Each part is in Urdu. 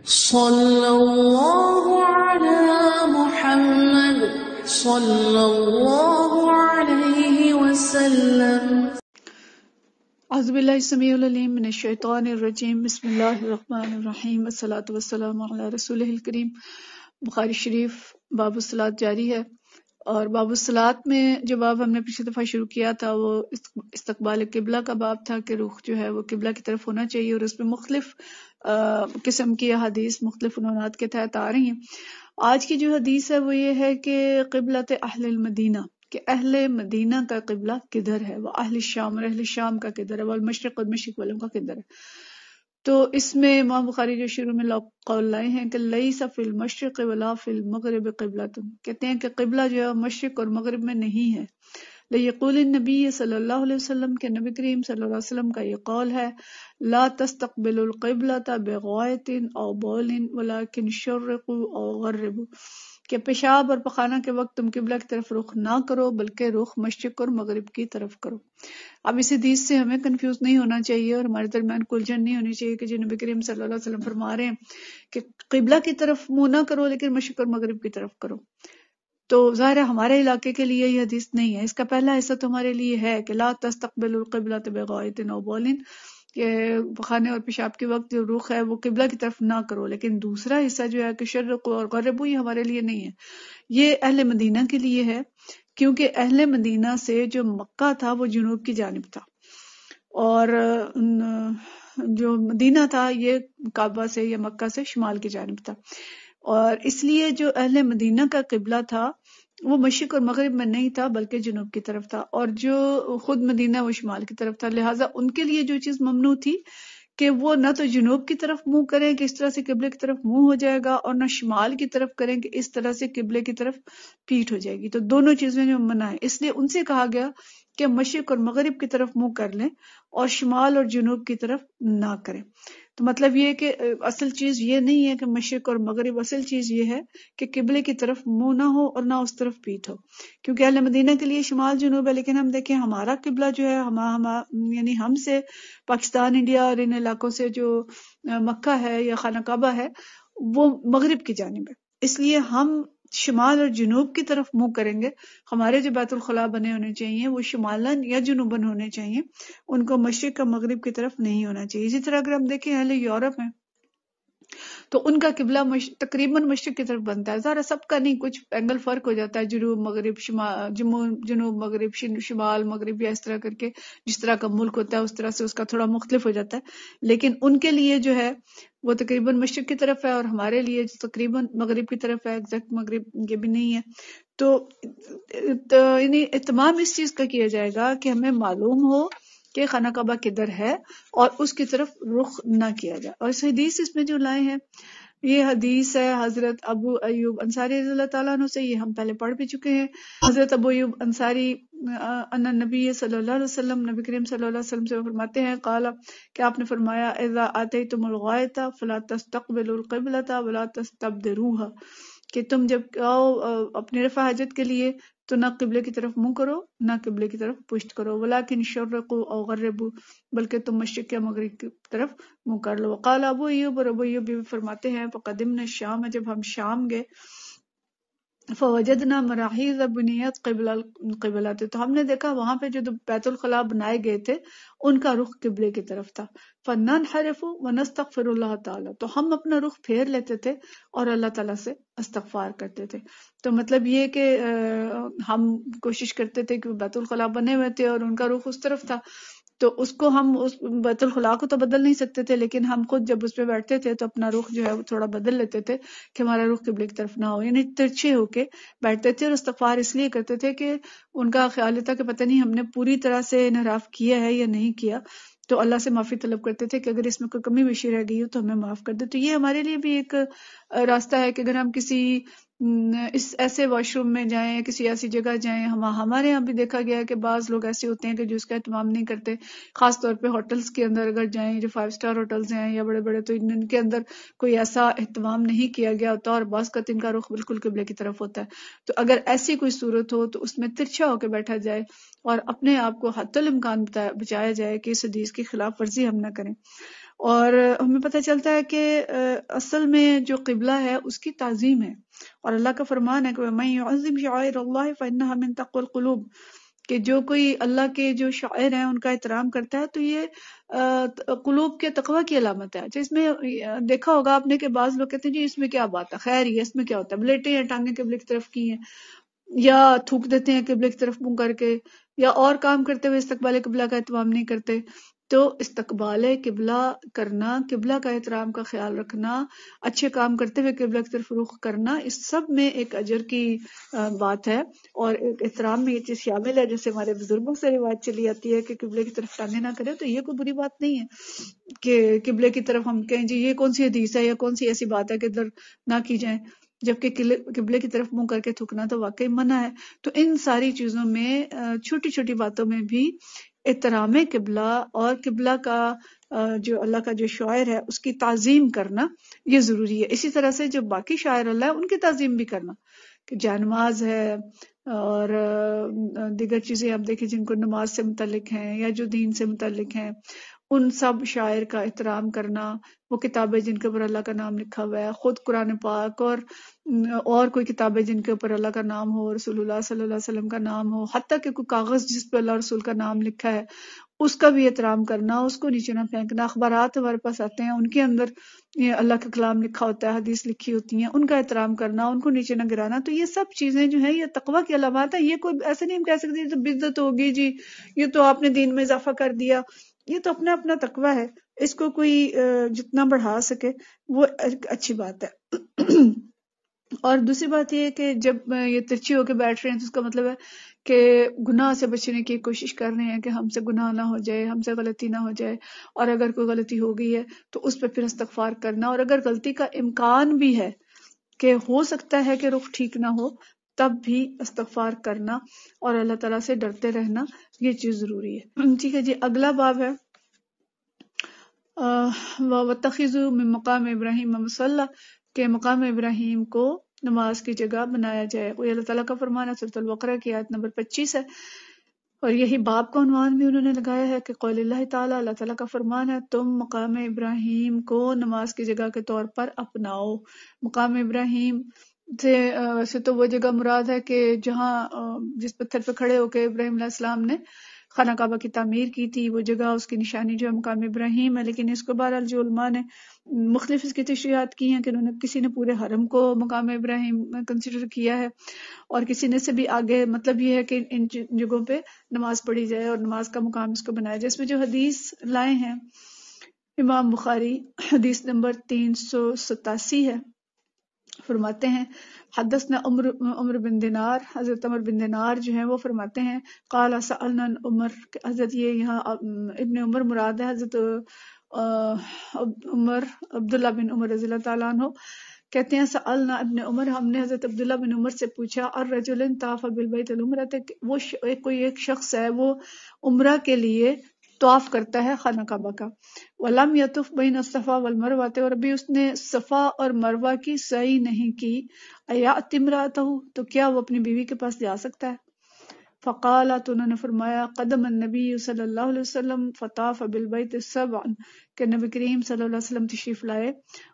صلی اللہ علی محمد صلی اللہ علیہ وسلم۔ اعوذ باللہ السمیع العلیم من الشیطان الرجیم، بسم اللہ الرحمن الرحیم، والصلاة والسلام علی رسولہ الکریم۔ بخاری شریف باب الصلاۃ جاری ہے، اور باب الصلاۃ میں جو باب ہم نے پچھلی دفعہ شروع کیا تھا وہ استقبال قبلہ کا باب تھا کہ رخ جو ہے وہ قبلہ کی طرف ہونا چاہیے، اور اس میں مختلف قسم کی احادیث مختلف عنوانات کے تحت آ رہی ہیں۔ آج کی جو حدیث ہے وہ یہ ہے کہ قبلۃ اہل المدینہ، کہ اہل مدینہ کا قبلہ کدھر ہے، وہ اہل الشام، اور اہل الشام کا کدھر ہے، وہ المشرق اور مشرق والوں کا کدھر ہے۔ تو اس میں امام بخاری جو شروع میں قول لائے ہیں کہ لیس فی المشرق ولا فی المغرب قبلۃ، کہتے ہیں کہ قبلہ جو ہے مشرق اور مغرب میں نہیں ہے۔ لیقول النبی صلی اللہ علیہ وسلم، کے نبی کریم صلی اللہ علیہ وسلم کا یہ قول ہے، لا تستقبلوا القبلۃ بغائط او بول ولکن شرقوا او غربوا، کہ پیشاب اور پخانہ کے وقت تم قبلہ کی طرف رخ نہ کرو بلکہ رخ مشرق اور مغرب کی طرف کرو۔ اب اس حدیث سے ہمیں کنفیوز نہیں ہونا چاہیے، اور ہمارے درمیان الجھن نہیں ہونی چاہیے کہ جو نبی کریم صلی اللہ علیہ وسلم فرما رہے ہیں کہ قبلہ کی طرف منہ نہ کرو لیکن مشرق اور مغرب کی طرف کرو، تو ظاہر ہے ہمارے علاقے کے لیے یہ حدیث نہیں ہے۔ اس کا پہلا حصہ تو ہمارے لیے ہے کہ لا تستقبلوا القبلۃ بغائط او بول، کہ پخانے اور پیشاب کے وقت جو رخ ہے وہ قبلہ کی طرف نہ کرو، لیکن دوسرا حصہ جو ہے کہ شرق اور غرب، یہ ہمارے لیے نہیں ہے، یہ اہل مدینہ کے لیے ہے، کیونکہ اہل مدینہ سے جو مکہ تھا وہ جنوب کی جانب تھا، اور جو مدینہ تھا یہ کعبہ سے یا مکہ سے شمال کی جانب تھا، اور اس لیے جو اہل مدینہ کا قبلہ تھا وہ مشرق اور مغرب میں نہیں تھا بلکہ جنوب کی طرف تھا، اور جو خود مدینہ وہ شمال کی طرف تھا، لہٰذا ان کے لیے جو چیز ممنوع تھی کہ وہ نہ تو جنوب کی طرف منہ کریں کہ اس طرح سے قبلے کی طرف منہ ہو جائے گا، اور نہ شمال کی طرف کریں کہ اس طرح سے قبلے کی طرف پیٹھ ہو جائے گی، تو دونوں چیزیں جو منع ہے، اس لیے ان سے کہا گیا کہ مشرق اور مغرب کی طرف منہ کر لیں اور شمال اور جنوب کی طرف نہ کریں۔ تو مطلب یہ کہ اصل چیز یہ نہیں ہے کہ مشرق اور مغرب، اصل چیز یہ ہے کہ قبلے کی طرف منہ نہ ہو اور نہ اس طرف پیٹھ ہو، کیونکہ اہل مدینہ کے لیے شمال جنوب ہے، لیکن ہم دیکھیں ہمارا قبلہ جو ہے یعنی ہم سے پاکستان، انڈیا اور ان علاقوں سے جو مکہ ہے یا خانہ کعبہ ہے وہ مغرب کی جانب ہے، اس لیے ہم شمال اور جنوب کی طرف منہ کریں گے۔ ہمارے جو بیت الخلاء بنے ہونے چاہیے وہ شمالاً یا جنوباً ہونے چاہیے، ان کو مشرق کا مغرب کی طرف نہیں ہونا چاہیے۔ اسی طرح اگر ہم دیکھیں اہل یورپ ہیں تو ان کا قبلہ تقریباً مشرق کی طرف بنتا ہے، ذرا سب کا نہیں، کچھ اینگل فرق ہو جاتا ہے، جنوب مغرب، جنوب مغرب، شمال مغرب، یا اس طرح کر کے جس طرح کا ملک ہوتا ہے اس طرح سے اس کا تھوڑا مختلف ہو جاتا ہے، لیکن ان کے لیے جو ہے وہ تقریباً مشرق کی طرف ہے، اور ہمارے لیے تقریباً مغرب کی طرف ہے، ایگزیکٹ مغرب یہ بھی نہیں ہے۔ تو یعنی اہتمام اس چیز کا کیا جائے گا کہ ہمیں معلوم ہو کہ خانہ کعبہ کدھر ہے اور اس کی طرف رخ نہ کیا جائے۔ اور اس حدیث اس میں جو لائے ہیں یہ حدیث ہے حضرت ابو ایوب انصاری رضی اللہ تعالیٰ عنہ سے، یہ ہم پہلے پڑھ بھی چکے ہیں۔ حضرت ابو ایوب انصاری ان نبی صلی اللہ علیہ وسلم، نبی کریم صلی اللہ علیہ وسلم سے فرماتے ہیں، قال کہ آپ نے فرمایا، اذا آتیتم الغائط فلا تستقبلوا القبلۃ ولا تستبدروها، کہ تم جب آؤ اپنی رفع حاجت کے لیے تو نہ قبلے کی طرف منہ کرو نہ قبلے کی طرف پشت کرو، ولیکن شرقوا او غربوا، بلکہ تم مشرق یا مغرب کی طرف منہ کر لو۔ وقال ابو ایوب، اور ابو ایوب بھی فرماتے ہیں، فقدمنا الشام، جب ہم شام گئے، فوجدنا مراحیض بنیت قبلات، تو ہم نے دیکھا وہاں پہ جو بیت الخلاء بنائے گئے تھے ان کا رخ قبلے کی طرف تھا، فننحرف ونستغفر اللہ تعالی، تو ہم اپنا رخ پھیر لیتے تھے اور اللہ تعالیٰ سے استغفار کرتے تھے۔ تو مطلب یہ کہ ہم کوشش کرتے تھے کہ بیت الخلاء بنے ہوئے تھے اور ان کا رخ اس طرف تھا، تو اس کو ہم اس بیت الخلاء کو تو بدل نہیں سکتے تھے، لیکن ہم خود جب اس پہ بیٹھتے تھے تو اپنا رخ جو ہے وہ تھوڑا بدل لیتے تھے کہ ہمارا رخ قبلے کی طرف نہ ہو، یعنی ترچھے ہو کے بیٹھتے تھے، اور استغفار اس لیے کرتے تھے کہ ان کا خیال تھا کہ پتہ نہیں ہم نے پوری طرح سے انحراف کیا ہے یا نہیں کیا، تو اللہ سے معافی طلب کرتے تھے کہ اگر اس میں کوئی کمی بیشی رہ گئی ہو تو ہمیں معاف کر دے۔ تو یہ ہمارے لیے بھی ایک راستہ ہے کہ اگر ہم کسی اس ایسے واش روم میں جائیں، کسی ایسی جگہ جائیں، ہمارے یہاں بھی دیکھا گیا ہے کہ بعض لوگ ایسے ہوتے ہیں کہ جو اس کا اہتمام نہیں کرتے، خاص طور پہ ہوٹلز کے اندر اگر جائیں، جو 5 اسٹار ہوٹلز ہیں یا بڑے بڑے، تو ان کے اندر کوئی ایسا اہتمام نہیں کیا گیا ہوتا اور بعض کا ان کا رخ بالکل قبلے کی طرف ہوتا ہے۔ تو اگر ایسی کوئی صورت ہو تو اس میں ترچھا ہو کے بیٹھا جائے اور اپنے آپ کو حتی الامکان بچایا جائے کہ اس حدیث کی خلاف ورزی ہم نہ کریں۔ اور ہمیں پتہ چلتا ہے کہ اصل میں جو قبلہ ہے اس کی تعظیم ہے، اور اللہ کا فرمان ہے کہ وَمَن يُعَظِّمْ شَعَائِرَ اللَّهِ فَإِنَّهَا مِن تَقْوَى الْقُلُوبِ، کہ جو کوئی اللہ کے جو شاعر ہیں ان کا احترام کرتا ہے تو یہ قلوب کے تقوی کی علامت ہے۔ جس میں دیکھا ہوگا آپ نے کہ بعض لوگ کہتے ہیں جی اس میں کیا بات ہے، خیر ہی ہے، اس میں کیا ہوتا ہے، بلیٹیں ہیں ٹانگیں قبلے کی طرف کی ہیں، یا تھوک دیتے ہیں قبلے کی طرف منہ کر کے، یا اور کام کرتے ہوئے استقبال قبلہ کا اہتمام نہیں کرتے۔ تو استقبال قبلہ کرنا، قبلہ کا احترام کا خیال رکھنا، اچھے کام کرتے ہوئے قبلہ کی طرف رخ کرنا، اس سب میں ایک اجر کی بات ہے، اور ایک احترام میں یہ چیز شامل ہے۔ جیسے ہمارے بزرگوں سے روایت چلی آتی ہے کہ قبلے کی طرف ٹانگیں نہ کرے، تو یہ کوئی بری بات نہیں ہے کہ قبلے کی طرف ہم کہیں جی یہ کون سی حدیث ہے یا کون سی ایسی بات ہے کہ ادھر نہ کی جائیں، جبکہ قبلے کی طرف منہ کر کے تھکنا تو واقعی منع ہے۔ تو ان ساری چیزوں میں چھوٹی چھوٹی باتوں میں بھی احترام قبلہ اور قبلہ کا جو اللہ کا جو شاعر ہے اس کی تعظیم کرنا یہ ضروری ہے۔ اسی طرح سے جو باقی شاعر اللہ ہے ان کی تعظیم بھی کرنا، کہ جانماز ہے اور دیگر چیزیں آپ دیکھیں جن کو نماز سے متعلق ہیں یا جو دین سے متعلق ہیں، ان سب شاعر کا احترام کرنا، وہ کتابیں جن کے اوپر اللہ کا نام لکھا ہوا ہے، خود قرآن پاک اور کوئی کتابیں جن کے اوپر اللہ کا نام ہو، رسول اللہ صلی اللہ علیہ وسلم کا نام ہو، حتیٰ کہ کوئی کاغذ جس پہ اللہ رسول کا نام لکھا ہے اس کا بھی احترام کرنا، اس کو نیچے نہ پھینکنا۔ اخبارات ہمارے پاس آتے ہیں ان کے اندر یہ اللہ کا کلام لکھا ہوتا ہے، حدیث لکھی ہوتی ہیں، ان کا احترام کرنا، ان کو نیچے نہ گرانا۔ تو یہ سب چیزیں جو ہیں یہ تقوی کی علامات ہیں۔ یہ کوئی ایسے نہیں ہم کہہ سکتے یہ تو بدعت ہوگی جی، یہ تو آپ نے دین میں اضافہ کر دیا، یہ تو اپنا اپنا تقوی ہے، اس کو کوئی جتنا بڑھا سکے وہ ایک اچھی بات ہے۔ اور دوسری بات یہ ہے کہ جب یہ ترچھی ہو کے بیٹھ رہے ہیں تو اس کا مطلب ہے کہ گناہ سے بچنے کی کوشش کر رہے ہیں کہ ہم سے گناہ نہ ہو جائے، ہم سے غلطی نہ ہو جائے، اور اگر کوئی غلطی ہو گئی ہے تو اس پہ پھر استغفار کرنا، اور اگر غلطی کا امکان بھی ہے کہ ہو سکتا ہے کہ رخ ٹھیک نہ ہو تب بھی استغفار کرنا اور اللہ تعالیٰ سے ڈرتے رہنا، یہ چیز ضروری ہے۔ ٹھیک ہے جی، اگلا باب ہے وَاتَّخِذُوا مِن مقام ابراہیم مصلی، کہ مقام ابراہیم کو نماز کی جگہ بنایا جائے۔ وہ اللہ تعالیٰ کا فرمان ہے، سورۃ البقرہ کی آیت نمبر 25 ہے، اور یہی باب کا عنوان بھی انہوں نے لگایا ہے کہ قول اللہ تعالیٰ، اللہ تعالیٰ کا فرمان ہے تم مقام ابراہیم کو نماز کی جگہ کے طور پر اپناؤ۔ مقام ابراہیم سے ویسے تو وہ جگہ مراد ہے کہ جہاں جس پتھر پہ کھڑے ہو کے ابراہیم علیہ السلام نے خانہ کعبہ کی تعمیر کی تھی، وہ جگہ اس کی نشانی جو ہے مقام ابراہیم ہے، لیکن اس کو بہرحال جو علماء نے مختلف اس کی تشریحات کی ہیں کہ انہوں نے کسی نے پورے حرم کو مقام ابراہیم کنسیڈر کیا ہے، اور کسی نے سے بھی آگے مطلب یہ ہے کہ ان جگہوں پہ نماز پڑھی جائے اور نماز کا مقام اس کو بنایا جائے۔ اس میں جو حدیث لائے ہیں امام بخاری، حدیث نمبر 387 ہے، فرماتے ہیں حدثنا عمر بن دینار، حضرت عمر بن دینار جو ہیں وہ فرماتے ہیں قال سألنا عمر، حضرت یہ یہاں ابن عمر مراد ہے، حضرت عمر عبداللہ بن عمر رضی اللہ تعالیٰ عنہ کہتے ہیں سألنا ابن عمر، ہم نے حضرت عبداللہ بن عمر سے پوچھا الرجل طاف بالبیت العمرۃ، وہ کوئی ایک شخص ہے وہ عمرہ کے لیے طواف کرتا ہے خانہ کعبہ کا، ولم یطف بین الصفا والمروہ، اور ابھی اس نے صفا اور مروہ کی سعی نہیں کی، ایات امرأتہ، تو کیا وہ اپنی بیوی کے پاس جا سکتا ہے؟ فقال، تو انہوں نے فرمایا قدم النبی صلی اللہ علیہ وسلم فطاف بالبیت سبعا، کہ نبی کریم صلی اللہ علیہ وسلم تشریف لائے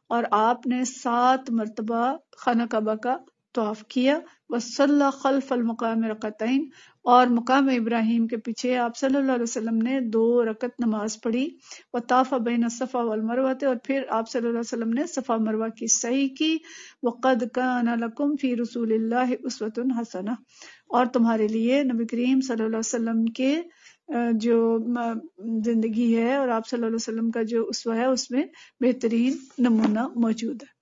اور آپ نے 7 مرتبہ خانہ کعبہ کا طواف کیا، وصلی خلف المقام رکعتین، اور مقام ابراہیم کے پیچھے آپ صلی اللہ علیہ وسلم نے 2 رکعت نماز پڑھی، وطاف بین الصفا والمروہ، اور پھر آپ صلی اللہ علیہ وسلم نے صفا مروہ کی سعی کی، وقد کان لکم فی رسول اللہ اسوۃ حسنہ، اور تمہارے لیے نبی کریم صلی اللہ علیہ وسلم کے جو زندگی ہے اور آپ صلی اللہ علیہ وسلم کا جو اسوہ ہے اس میں بہترین نمونہ موجود ہے۔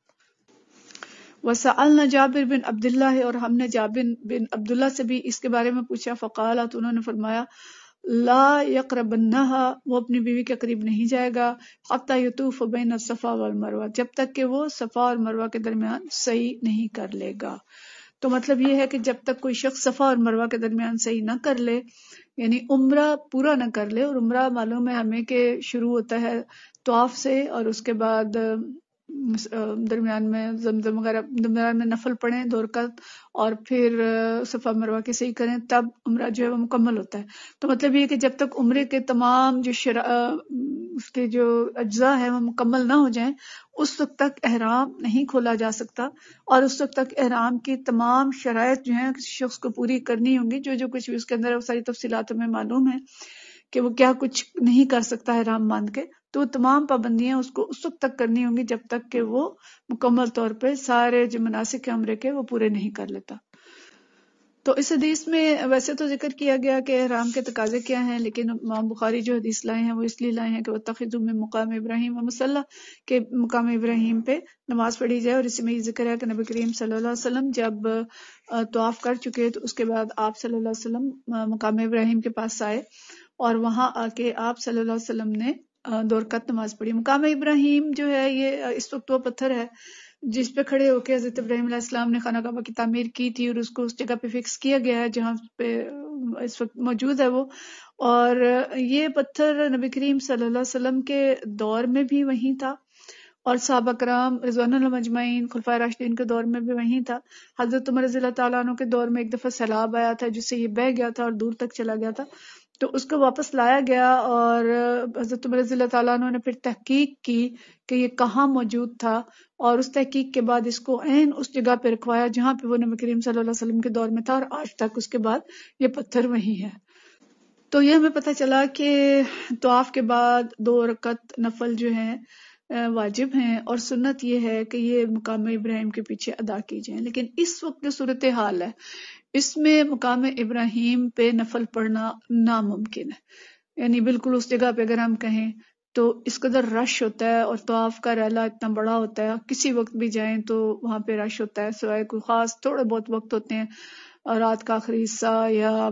وسألنا جابر بن عبداللہ، اور ہم نے جابر بن عبداللہ سے بھی اس کے بارے میں پوچھا، فقال، تو انہوں نے فرمایا لا یقربنہا، وہ اپنی بیوی کے قریب نہیں جائے گا، حتی یطوف بین الصفا والمروہ، جب تک کہ وہ صفا اور مروہ کے درمیان سعی نہیں کر لے گا۔ تو مطلب یہ ہے کہ جب تک کوئی شخص صفا اور مروہ کے درمیان صحیح نہ کر لے، یعنی عمرہ پورا نہ کر لے، اور عمرہ معلوم ہے ہمیں کہ شروع ہوتا ہے طواف سے اور اس کے بعد درمیان میں زمزم وغیرہ درمیان میں نفل پڑھیں 2 رکعت اور پھر صفا مروہ کے صحیح کریں، تب عمرہ جو ہے وہ مکمل ہوتا ہے. تو مطلب یہ کہ جب تک عمرے کے تمام جو اس کے جو اجزاء ہیں وہ مکمل نہ ہو جائیں اس وقت تک احرام نہیں کھولا جا سکتا، اور اس وقت تک احرام کی تمام شرائط جو ہیں کسی شخص کو پوری کرنی ہوں گی. جو کچھ بھی اس کے اندر ہے وہ ساری تفصیلات ہمیں معلوم ہے کہ وہ کیا کچھ نہیں کر سکتا احرام باندھ کے. تو تمام پابندیاں اس کو اس وقت تک کرنی ہوں گی جب تک کہ وہ مکمل طور پہ سارے جو مناسک ہیں عمرے کے وہ پورے نہیں کر لیتا. تو اس حدیث میں ویسے تو ذکر کیا گیا کہ احرام کے تقاضے کیا ہیں، لیکن امام بخاری جو حدیث لائے ہیں وہ اس لیے لائے ہیں کہ وَاتَّخِذُوا مِن مقام ابراہیم ومصلی، کہ مقام ابراہیم پہ نماز پڑھی جائے. اور اسی میں یہ ذکر ہے کہ نبی کریم صلی اللہ علیہ وسلم جب طواف کر چکے تو اس کے بعد آپ صلی اللہ علیہ وسلم مقام ابراہیم کے پاس آئے اور وہاں آ کے آپ صلی اللہ علیہ وسلم نے 2 رکعت نماز پڑھی. مقام ابراہیم جو ہے یہ اس وقت وہ پتھر ہے جس پہ کھڑے ہو کے حضرت ابراہیم علیہ السلام نے خانہ کعبہ کی تعمیر کی تھی، اور اس کو اس جگہ پہ فکس کیا گیا ہے جہاں پہ اس وقت موجود ہے وہ. اور یہ پتھر نبی کریم صلی اللہ علیہ وسلم کے دور میں بھی وہیں تھا، اور صحابہ کرام رضوان اللہ اجمعین خلفائے راشدین کے دور میں بھی وہیں تھا. حضرت عمر رضی اللہ تعالیٰ عنہ کے دور میں ایک دفعہ سیلاب آیا تھا جس سے یہ بہہ گیا تھا اور دور تک چلا گیا تھا، تو اس کو واپس لایا گیا، اور حضرت عمر رضی اللہ تعالیٰ عنہ نے پھر تحقیق کی کہ یہ کہاں موجود تھا، اور اس تحقیق کے بعد اس کو عین اس جگہ پہ رکھوایا جہاں پہ وہ نبی کریم صلی اللہ علیہ وسلم کے دور میں تھا، اور آج تک اس کے بعد یہ پتھر وہی ہے. تو یہ ہمیں پتہ چلا کہ طواف کے بعد 2 رکعت نفل جو ہیں واجب ہیں، اور سنت یہ ہے کہ یہ مقام ابراہیم کے پیچھے ادا کی جائیں. لیکن اس وقت جو صورتحال ہے اس میں مقام ابراہیم پہ نفل پڑھنا ناممکن ہے. یعنی بالکل اس جگہ پہ اگر ہم کہیں تو اس قدر رش ہوتا ہے، اور طواف کا ریلا اتنا بڑا ہوتا ہے، کسی وقت بھی جائیں تو وہاں پہ رش ہوتا ہے، سوائے کوئی خاص تھوڑے بہت وقت ہوتے ہیں، رات کا آخری حصہ یا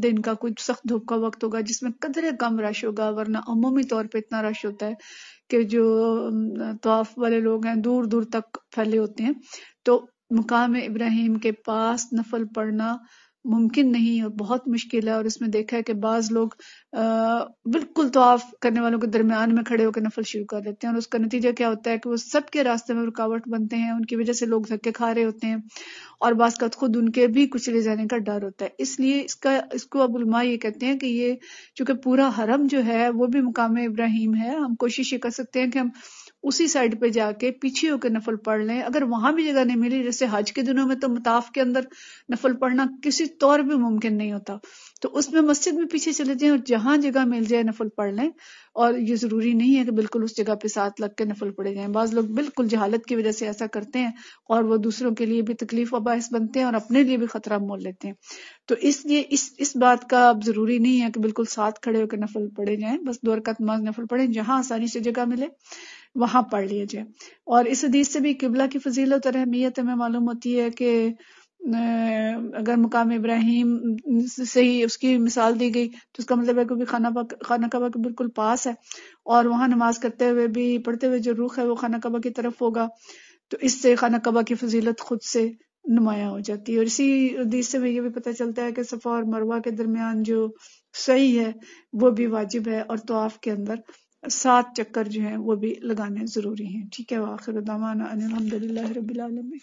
دن کا کچھ سخت دھوپ کا وقت ہوگا جس میں قدرے کم رش ہوگا، ورنہ عمومی طور پہ اتنا رش ہوتا ہے کہ جو طواف والے لوگ ہیں دور دور تک پھیلے ہوتے ہیں. تو مقام ابراہیم کے پاس نفل پڑھنا ممکن نہیں اور بہت مشکل ہے. اور اس میں دیکھا ہے کہ بعض لوگ بالکل طواف کرنے والوں کے درمیان میں کھڑے ہو کے نفل شروع کر دیتے ہیں، اور اس کا نتیجہ کیا ہوتا ہے کہ وہ سب کے راستے میں رکاوٹ بنتے ہیں، ان کی وجہ سے لوگ دھکے کھا رہے ہوتے ہیں، اور بعض کا خود ان کے بھی کچلے جانے کا ڈر ہوتا ہے. اس لیے اس کو اب علماء یہ کہتے ہیں کہ یہ چونکہ پورا حرم جو ہے وہ بھی مقام ابراہیم ہے، ہم کوشش یہ کر سکتے ہیں کہ ہم اسی سائڈ پہ جا کے پیچھے ہو کے نفل پڑھ لیں. اگر وہاں بھی جگہ نہیں ملی، جیسے حج کے دنوں میں تو مطاف کے اندر نفل پڑھنا کسی طور بھی ممکن نہیں ہوتا، تو اس میں مسجد میں پیچھے چلے جائیں اور جہاں جگہ مل جائے نفل پڑھ لیں. اور یہ ضروری نہیں ہے کہ بالکل اس جگہ پہ ساتھ لگ کے نفل پڑھے جائیں. بعض لوگ بالکل جہالت کی وجہ سے ایسا کرتے ہیں اور وہ دوسروں کے لیے بھی تکلیف و باعث بنتے ہیں اور اپنے لیے بھی خطرہ مول لیتے ہیں. تو اس لیے اس بات کا اب ضروری نہیں ہے کہ بالکل ساتھ کھڑے ہو کے نفل پڑھے جائیں، بس 2 رکعت نماز نفل پڑھیں، جہاں آسانی سے جگہ ملے وہاں پڑھ لیا جائے. اور اس حدیث سے بھی قبلہ کی فضیلت اور اہمیت ہمیں معلوم ہوتی ہے کہ اگر مقام ابراہیم سے ہی اس کی مثال دی گئی تو اس کا مطلب ہے کہ خانہ کعبہ کے بالکل پاس ہے، اور وہاں نماز کرتے ہوئے بھی پڑھتے ہوئے جو رخ ہے وہ خانہ کعبہ کی طرف ہوگا، تو اس سے خانہ کعبہ کی فضیلت خود سے نمایاں ہو جاتی ہے. اور اسی حدیث سے یہ بھی پتہ چلتا ہے کہ صفا اور مروہ کے درمیان جو سعی ہے وہ بھی واجب ہے، اور طواف کے اندر 7 چکر جو ہیں وہ بھی لگانے ضروری ہیں. ٹھیک ہے، وآخر دعوانا ان الحمدللہ رب العالمین.